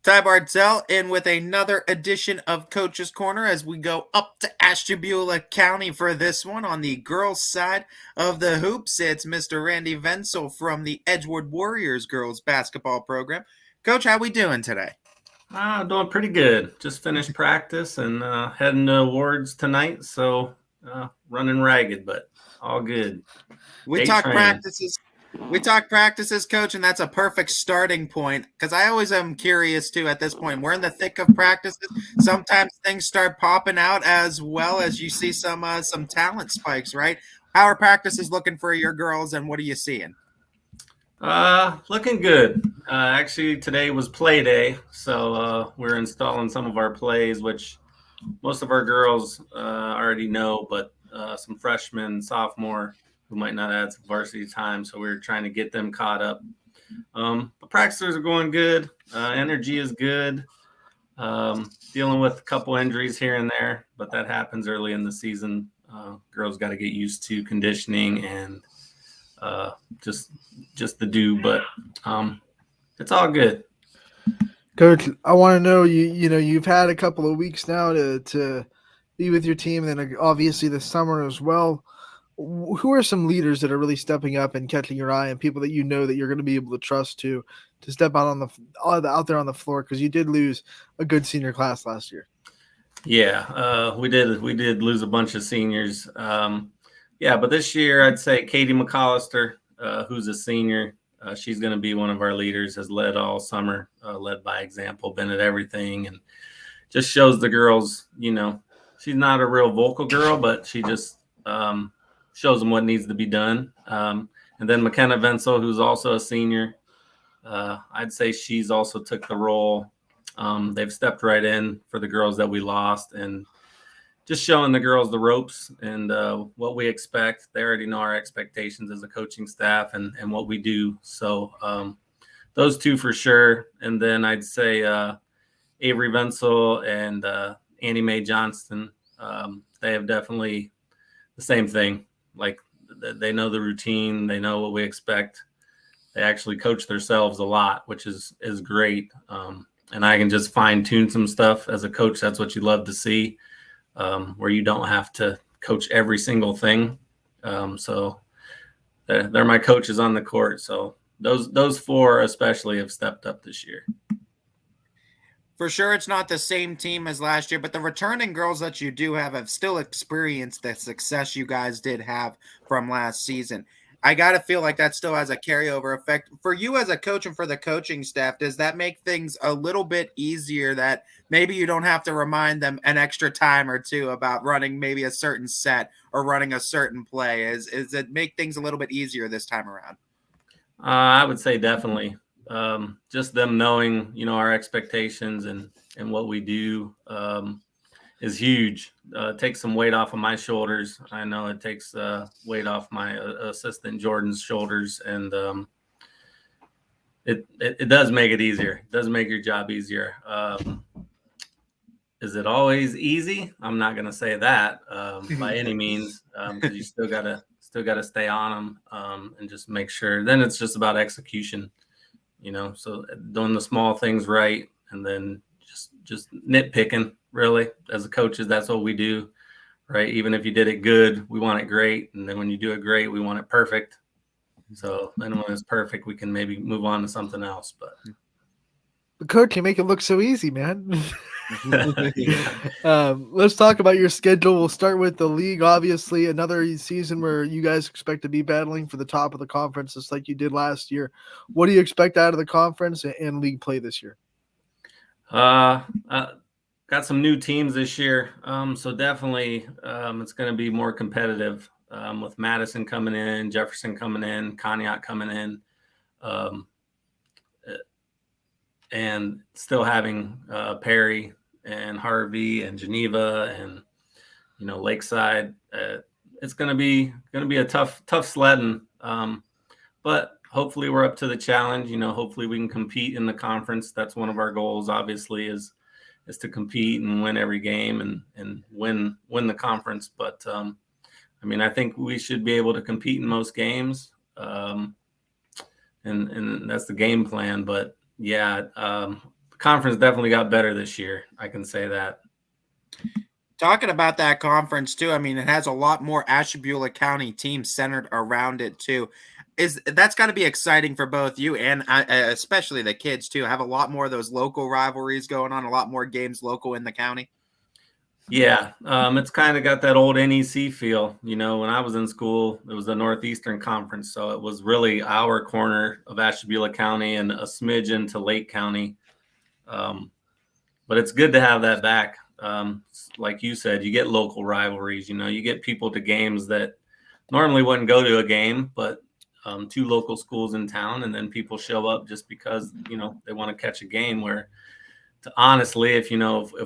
Ty Bartzell in with another edition of Coach's Corner as we go up to Ashtabula County for this one. On the girls' side of the hoops, it's Mr. Randy Vencill from the Edgewood Warriors girls basketball program. Coach, how we doing today? Doing pretty good. Just finished practice and heading to awards tonight. So running ragged, but all good. We Day talk training. practices. We talk practices, Coach, and that's a perfect starting point because I always am curious too. At this point, we're in the thick of practices. Sometimes things start popping out as well as you see some talent spikes. Right? How are practices looking for your girls, and what are you seeing? Looking good. Actually, today was play day, so we're installing some of our plays, which most of our girls already know, but some freshmen, sophomore who might not have some varsity time, so we're trying to get them caught up. The practices are going good. Energy is good. Dealing with a couple injuries here and there, but that happens early in the season. Girls got to get used to conditioning and just the do, but it's all good. Coach, I want to know you've had a couple of weeks now to be with your team, and then obviously this summer as well. Who are some leaders that are really stepping up and catching your eye, and people that you know that you're going to be able to trust to step out there on the floor, because you did lose a good senior class last year? Yeah, we did lose a bunch of seniors. But this year I'd say Katie McAllister, who's a senior. She's going to be one of our leaders, has led all summer, led by example, been at everything, and just shows the girls, she's not a real vocal girl, but she just shows them what needs to be done. And then McKenna Vencill, who's also a senior, I'd say she's also took the role. They've stepped right in for the girls that we lost and just showing the girls the ropes and what we expect. They already know our expectations as a coaching staff and what we do. So those two for sure. And then I'd say Avery Vencill and Annie Mae Johnston, they have definitely the same thing. Like they know the routine. They know what we expect. They actually coach themselves a lot, which is great. And I can just fine tune some stuff as a coach. That's what you love to see. Where you don't have to coach every single thing. So they're my coaches on the court. So those four especially have stepped up this year. For sure, it's not the same team as last year, but the returning girls that you do have still experienced the success you guys did have from last season. I got to feel like that still has a carryover effect. For you as a coach and for the coaching staff, does that make things a little bit easier that maybe you don't have to remind them an extra time or two about running maybe a certain set or running a certain play? Is it make things a little bit easier this time around? I would say definitely. Just them knowing, our expectations and what we do is huge. Takes some weight off of my shoulders. I know it takes weight off my assistant Jordan's shoulders, and it does make it easier. It does make your job easier. Is it always easy? I'm not going to say that by any means, because you still gotta stay on them and just make sure. Then it's just about execution, So doing the small things right, and then just nitpicking. Really, as a coaches, that's what we do, right? Even if you did it good, we want it great, and then when you do it great, we want it perfect. So then when it's perfect, we can maybe move on to something else. But the coach can make it look so easy, man. Yeah. Let's talk about your schedule. We'll start with the league. Obviously, another season where you guys expect to be battling for the top of the conference, just like you did last year. What do you expect out of the conference and league play this year? Got some new teams this year, so definitely it's going to be more competitive with Madison coming in, Jefferson coming in, Conneaut coming in, and still having Perry and Harvey and Geneva and Lakeside. It's going to be a tough sledding, but hopefully we're up to the challenge. Hopefully we can compete in the conference. That's one of our goals, obviously, is to compete and win every game and win the conference. But I think we should be able to compete in most games, and that's the game plan. But yeah, the conference definitely got better this year. I can say that. Talking about that conference too, I mean, it has a lot more Ashtabula County teams centered around it too. That's got to be exciting for both you and especially the kids too? Have a lot more of those local rivalries going on, a lot more games local in the county. Yeah, it's kind of got that old NEC feel. You know, when I was in school, it was the Northeastern Conference, so it was really our corner of Ashtabula County and a smidge into Lake County. But it's good to have that back. Like you said, you get local rivalries. You know, you get people to games that normally wouldn't go to a game, but two local schools in town, and then people show up just because, you know, they want to catch a game. Where, honestly, if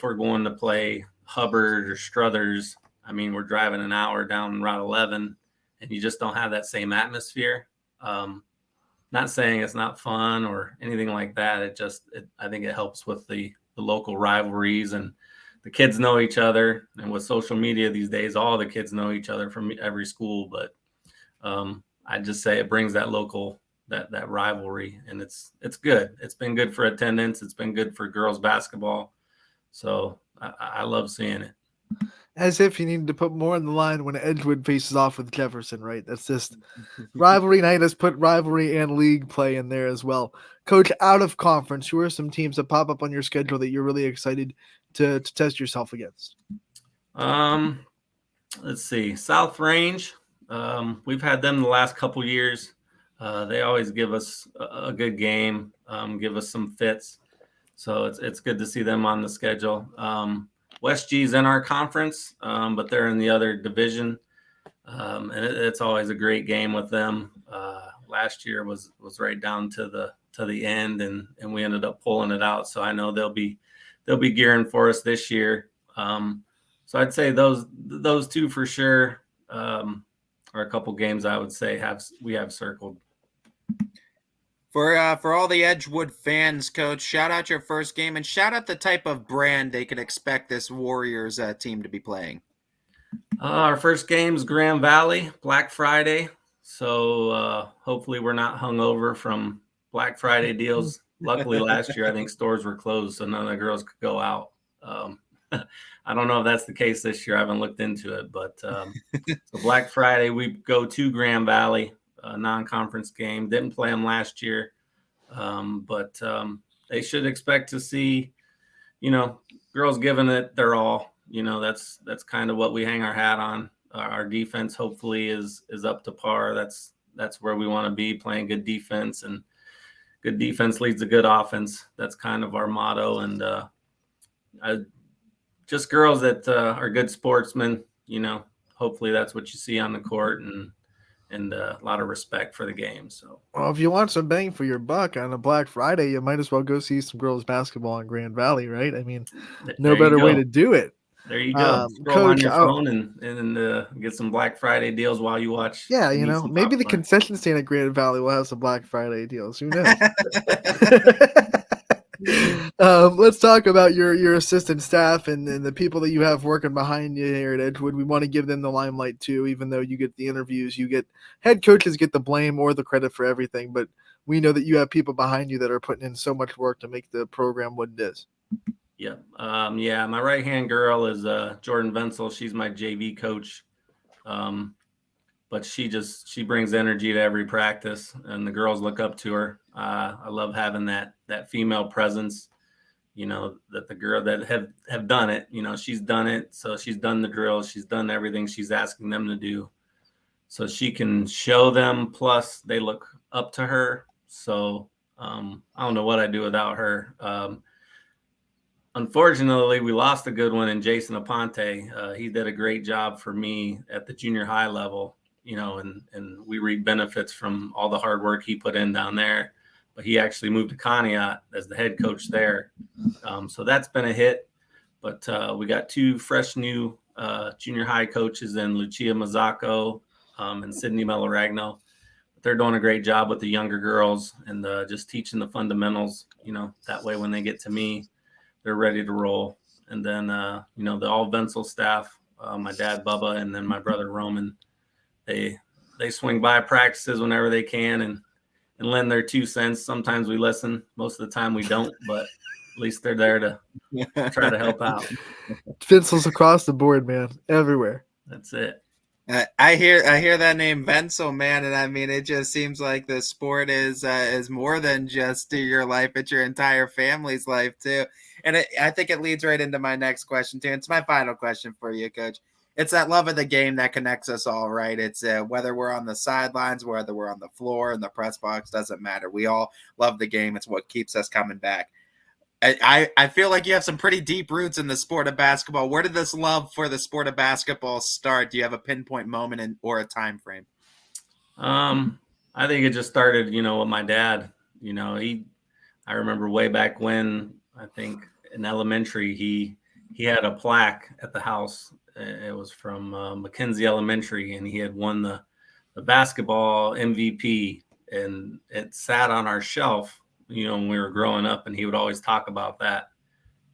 we're going to play Hubbard or Struthers, I mean, we're driving an hour down Route 11, and you just don't have that same atmosphere. Not saying it's not fun or anything like that. I think it helps with the local rivalries, and the kids know each other. And with social media these days, all the kids know each other from every school. But I just say it brings that local that rivalry, and it's good. It's been good for attendance. It's been good for girls basketball. So I love seeing it. As if you needed to put more on the line when Edgewood faces off with Jefferson, right? That's just rivalry night. Has put rivalry and league play in there as well. Coach, out of conference, who are some teams that pop up on your schedule that you're really excited to test yourself against? Let's see. South Range. We've had them the last couple years. They always give us a good game, give us some fits. So it's good to see them on the schedule. West G's in our conference, but they're in the other division. And it's always a great game with them. Last year was right down to the end, and we ended up pulling it out. So I know they'll be gearing for us this year. So I'd say those two for sure are a couple games I would say we have circled. For all the Edgewood fans, Coach, shout out your first game and shout out the type of brand they could expect this Warriors team to be playing. Our first game's Grand Valley, Black Friday. So hopefully we're not hungover from Black Friday deals. Luckily, last year I think stores were closed, so none of the girls could go out. I don't know if that's the case this year. I haven't looked into it, but so Black Friday we go to Grand Valley. Non-conference game. Didn't play them last year, but they should expect to see, girls giving it their all. That's kind of what we hang our hat on. Our defense hopefully is up to par. That's where we want to be, playing good defense, and good defense leads to good offense. That's kind of our motto. And just girls that are good sportsmen. Hopefully that's what you see on the court, and a lot of respect for the game. So, well, if you want some bang for your buck on a Black Friday, you might as well go see some girls basketball in Grand Valley, right? I mean, no better way to do it. There you go. Scroll Coach, on your phone and get some Black Friday deals while you watch. Yeah, maybe the concession stand at Grand Valley will have some Black Friday deals. Who knows? Let's talk about your assistant staff and the people that you have working behind you here at Edgewood. We want to give them the limelight too, even though you get the interviews, head coaches get the blame or the credit for everything, but we know that you have people behind you that are putting in so much work to make the program what it is. Yeah. My right-hand girl is Jordan Vencill. She's my JV coach. But she brings energy to every practice, and the girls look up to her. I love having that female presence, that the girl that have done it, she's done it. So she's done the drills. She's done everything she's asking them to do. So she can show them, plus they look up to her. So I don't know what I'd do without her. Unfortunately, we lost a good one in Jason Aponte. He did a great job for me at the junior high level. And we reap benefits from all the hard work he put in down there. But he actually moved to Conneaut as the head coach there. So that's been a hit. But we got two fresh new junior high coaches in Lucia Mazzacco and Sydney Meloragno. They're doing a great job with the younger girls and just teaching the fundamentals. That way when they get to me, they're ready to roll. And then, the all Vencill staff, my dad, Bubba, and then my brother, Roman, they swing by practices whenever they can and lend their 2 cents. Sometimes we listen. Most of the time we don't, but at least they're there to try to help out. Vencills across the board, man, everywhere. That's it. I hear that name Vencill, man, and I mean it just seems like the sport is more than just your life; it's your entire family's life too. And I think it leads right into my next question too. It's my final question for you, Coach. It's that love of the game that connects us all, right? It's whether we're on the sidelines, whether we're on the floor in the press box, doesn't matter. We all love the game. It's what keeps us coming back. I feel like you have some pretty deep roots in the sport of basketball. Where did this love for the sport of basketball start? Do you have a pinpoint moment or a time frame? I think it just started, with my dad. I remember way back when, I think in elementary, he had a plaque at the house. It was from Mackenzie Elementary, and he had won the basketball MVP, and it sat on our shelf when we were growing up, and he would always talk about that.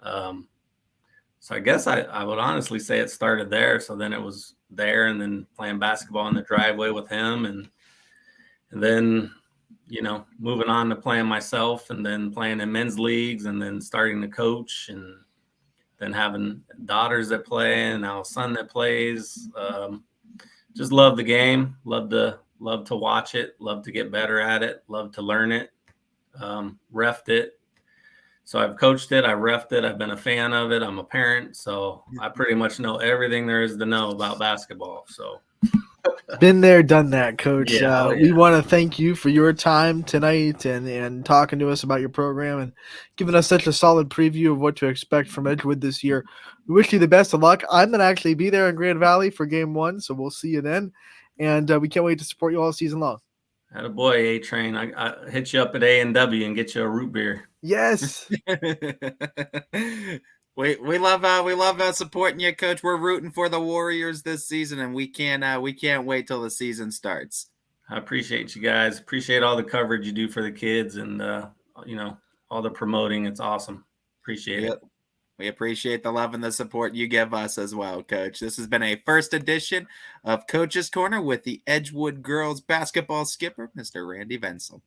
So I guess I would honestly say it started there. So then it was there, and then playing basketball in the driveway with him, and then, moving on to playing myself, and then playing in men's leagues, and then starting to coach, and then having daughters that play, and now a son that plays. Just love the game, love to watch it, love to get better at it, love to learn it. Refed it. So I've coached it. I refed it. I've been a fan of it. I'm a parent. So I pretty much know everything there is to know about basketball. So been there, done that, Coach. Yeah, We want to thank you for your time tonight and talking to us about your program and giving us such a solid preview of what to expect from Edgewood this year. We wish you the best of luck. I'm going to actually be there in Grand Valley for game 1, so we'll see you then. And we can't wait to support you all season long. Attaboy, A-Train. I hit you up at A&W and get you a root beer. Yes. we love supporting you, Coach. We're rooting for the Warriors this season, and we can't wait till the season starts. I appreciate you guys. Appreciate all the coverage you do for the kids, and all the promoting. It's awesome. Appreciate it. We appreciate the love and the support you give us as well, Coach. This has been a first edition of Coach's Corner with the Edgewood girls basketball skipper, Mr. Randy Vencill.